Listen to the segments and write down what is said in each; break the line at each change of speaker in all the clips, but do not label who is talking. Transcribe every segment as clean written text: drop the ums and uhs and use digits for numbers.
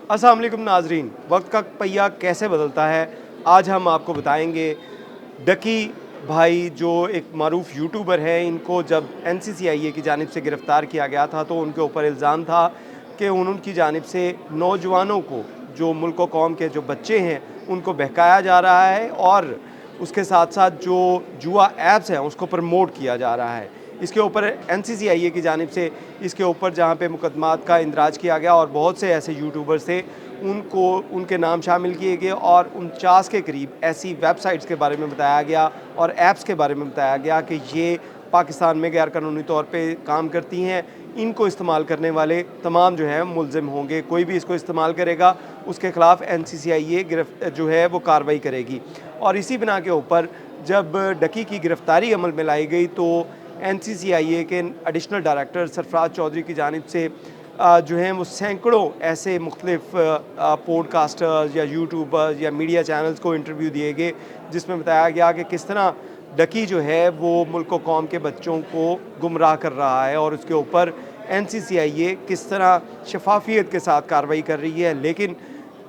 अस्सलाम वालेकुम नाजरीन, वक्त का पहिया कैसे बदलता है आज हम आपको बताएंगे। डकी भाई जो एक मारूफ यूट्यूबर हैं, इनको जब NCCIA की जानिब से गिरफ़्तार किया गया था तो उनके ऊपर इल्ज़ाम था कि उनकी जानिब से नौजवानों को, जो मुल्क व कौम के जो बच्चे हैं उनको बहकाया जा रहा है और उसके साथ साथ जो जुआ ऐप्स हैं उसको प्रमोट किया जा रहा है। इसके ऊपर NCCIA की जानिब से इसके ऊपर जहाँ पे मुकदमात का इंदराज किया गया और बहुत से ऐसे यूट्यूबर्स थे उनको उनके नाम शामिल किए गए और 49 के करीब ऐसी वेबसाइट्स के बारे में बताया गया और ऐप्स के बारे में बताया गया कि ये पाकिस्तान में गैर कानूनी तौर पे काम करती हैं। इनको इस्तेमाल करने वाले तमाम जो हैं मुलजिम होंगे, कोई भी इसको इस्तेमाल करेगा उसके ख़िलाफ़ NCCIA जो है वो कार्रवाई करेगी। और इसी बिना के ऊपर जब डकी की गिरफ़्तारी अमल में लाई गई तो NCCIA के एडिशनल डायरेक्टर सरफराज चौधरी की जानिब से जो हैं वो सैकड़ों ऐसे मुख्तलिफ पॉडकास्टर्स या यूट्यूबर्स या मीडिया चैनल्स को इंटरव्यू दिए गए, जिसमें बताया गया कि किस तरह डकी जो है वो मुल्क व कौम के बच्चों को गुमराह कर रहा है और उसके ऊपर NCCIA किस तरह शफाफियत के साथ कार्रवाई कर रही है। लेकिन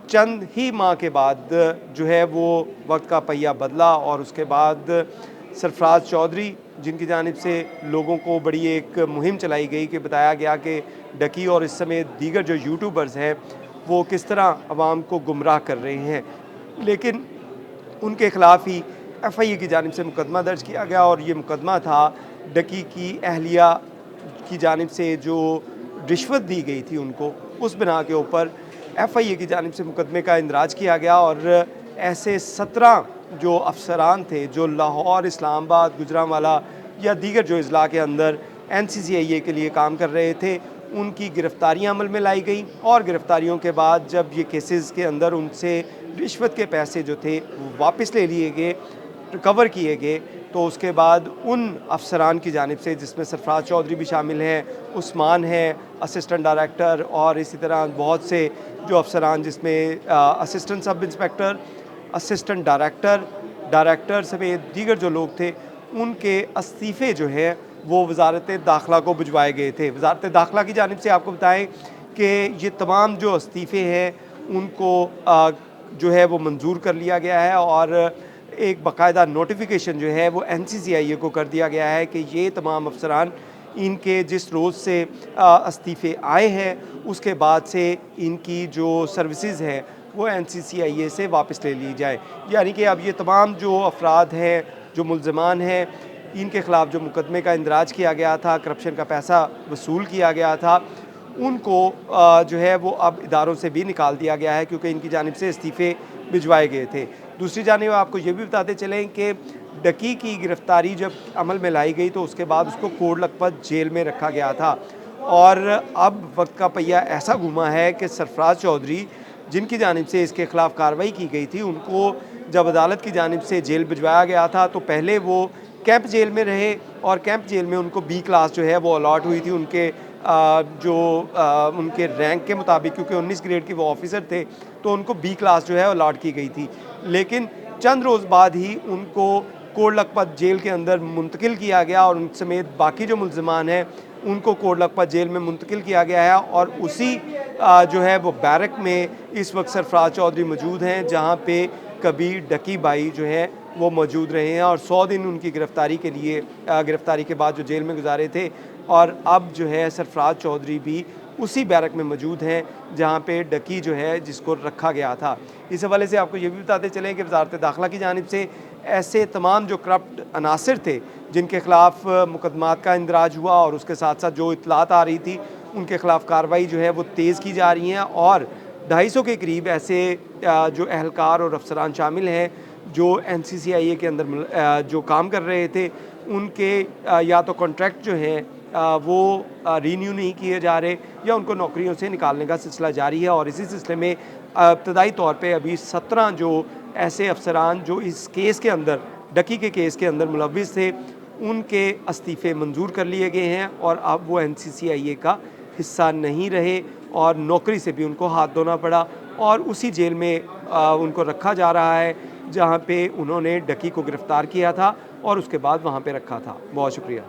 चंद ही माह के बाद जो है वो वक्त का पहिया बदला और उसके बाद सरफराज चौधरी, जिनकी जानिब से लोगों को बड़ी एक मुहिम चलाई गई कि बताया गया कि डकी और इस समय दीगर जो यूट्यूबर्स हैं वो किस तरह आवाम को गुमराह कर रहे हैं, लेकिन उनके ख़िलाफ़ ही FIA की जानिब से मुकदमा दर्ज किया गया और ये मुकदमा था डकी की अहलिया की जानिब से जो रिश्वत दी गई थी उनको, उस बिना के ऊपर FIA की जानिब से मुकदमे का इंदराज किया गया और ऐसे 17 जो अफसरान थे जो लाहौर, इस्लामाबाद, गुजरांवाला या दीगर जो अज़ला के अंदर NCCIA के लिए काम कर रहे थे, उनकी गिरफ़्तारियाँ अमल में लाई गई और गिरफ़्तारियों के बाद जब ये केसेस के अंदर उनसे रिश्वत के पैसे जो थे वो वापस ले लिए गए, रिकवर किए गए, तो उसके बाद उन अफसरान की जानिब से, जिसमें सरफराज चौधरी भी शामिल हैं, उस्मान है असिस्टेंट डायरेक्टर और इसी तरह बहुत से जो अफसरान जिसमें assistant sub inspector, assistant director समेत दीगर जो लोग थे, उनके इस्तीफ़े जो हैं वो वज़ारत दाखिला को भिजवाए गए थे। वज़ारत दाखिला की जानिब से आपको बताएं कि ये तमाम जो इस्तीफ़े हैं उनको जो है वो मंजूर कर लिया गया है और एक बाकायदा नोटिफिकेशन जो है वो NCCIA को कर दिया गया है कि ये तमाम अफसरान इनके जिस रोज़ से इस्तीफ़े आए हैं उसके बाद से इनकी जो सर्विसेज हैं वो NCCIA से वापस ले ली जाए। यानी कि अब ये तमाम जो अफराद हैं, जो मुल्ज़िमान हैं, इनके ख़िलाफ़ जो मुकदमे का इंदराज किया गया था, करप्शन का पैसा वसूल किया गया था, उनको जो है वो अब इदारों से भी निकाल दिया गया है क्योंकि इनकी जानिब से इस्तीफ़े भिजवाए गए थे। दूसरी जानिब आपको ये भी बताते चलें कि डकी की गिरफ़्तारी जब अमल में लाई गई तो उसके बाद उसको कोट लखपत जेल में रखा गया था और अब वक्त का पहिया ऐसा घूमा है कि सरफराज चौधरी, जिनकी जानिब से इसके ख़िलाफ़ कार्रवाई की गई थी, उनको जब अदालत की जानिब से जेल भिजवाया गया था तो पहले वो कैंप जेल में रहे और कैंप जेल में उनको B क्लास जो है वो अलॉट हुई थी उनके उनके रैंक के मुताबिक, क्योंकि 19 ग्रेड के वो ऑफिसर थे तो उनको B क्लास जो है अलॉट की गई थी। लेकिन चंद रोज़ बाद ही उनको कोट लखपत जेल के अंदर मुंतकिल किया गया और उन समेत बाकी जो मुल्ज़िमान हैं उनको कोट लखपत जेल में मुंतकिल किया गया है और उसी जो है वो बैरक में इस वक्त सरफराज चौधरी मौजूद हैं, जहाँ पे कभी डकी भाई जो है वो मौजूद रहे हैं और 100 दिन उनकी गिरफ़्तारी के लिए गिरफ़्तारी के बाद जो जेल में गुजारे थे और अब जो है सरफराज चौधरी भी उसी बैरक में मौजूद हैं जहाँ पे डकी जो है जिसको रखा गया था। इस हवाले से आपको ये भी बताते चलें कि वज़ारत दाखिला की जानिब से ऐसे तमाम जो करप्ट अनासिर थे जिनके ख़िलाफ़ मुकदमात का इंदराज हुआ और उसके साथ साथ जो इत्तलात आ रही थी उनके ख़िलाफ़ कार्रवाई जो है वो तेज़ की जा रही हैं और 250 के करीब ऐसे जो अहलकार और अफसरान शामिल हैं जो NCCIA के अंदर जो काम कर रहे थे, उनके या तो कॉन्ट्रैक्ट जो हैं वो रीन्यू नहीं किए जा रहे या उनको नौकरियों से निकालने का सिलसिला जारी है और इसी सिलसिले में इब्तदाई तौर पे अभी 17 जो ऐसे अफसरान जो इस केस के अंदर, डकी के केस के अंदर मुलव्विस थे, उनके इस्तीफ़े मंजूर कर लिए गए हैं और अब वो NCCIA का हिस्सा नहीं रहे और नौकरी से भी उनको हाथ धोना पड़ा और उसी जेल में उनको रखा जा रहा है जहाँ पे उन्होंने डकी को गिरफ़्तार किया था और उसके बाद वहाँ पे रखा था। बहुत शुक्रिया।